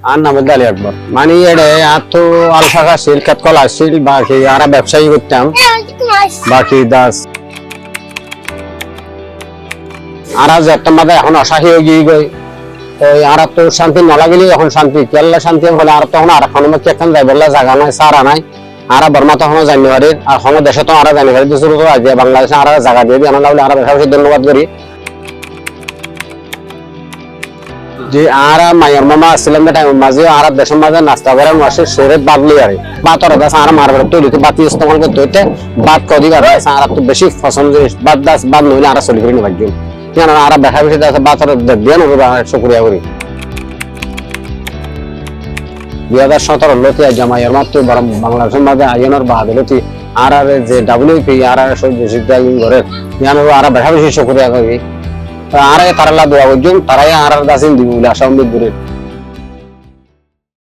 আর নাম হচ্ছে আলী আকবর। মানে এডে আর তো আলফাকা ছিল, কেতকল আসছিল, বাকি আর ব্যবসায়ী করতাম, বাকি দাস আর যত্নবাদে এখন অসাহী হয়ে গিয়ে গই। ওই আর তো শান্তি নলাগিলে এখন শান্তি কেল্লা শান্তি হলে আর তখন আর এখন কেখান যাই বললে জায়গা নাই, সারা নাই। আর বর্মা তখন জানুয়ারির আর কোনো দেশে তো আর জানুয়ারি শুরু করে আজ বাংলাদেশে আর জায়গা দিয়ে দিয়ে আনা আর বেশি ধন্যবাদ করি যে আর মায়ের মামা আসছিলাম টাইম মাঝে আর দেশের মাঝে নাস্তা করে মাসে শরীর বাদলি আর বাতর আর মারবার তৈরিতে বাতি ইস্তেমাল করতে হইতে বাদ কদি আর তো বেশি পছন্দ জিনিস বাদ দাস বাদ নইলে আর চলি করি না ভাগ্য আর দেখা বেশি বাতর দিয়ে শুক্রিয়া করি। 2017 লতি আজ মায়ের মাত্র বাংলাদেশের মাঝে আইনের বাহাদুরতি আর যে ডাব্লিউপি আর ঘরের আর বেশা বেশি শুক্রিয়া করি। আর তারা দোয়া করছেন, তারাই আর দাসিন দিব বলে আশা উম্মিদ করি।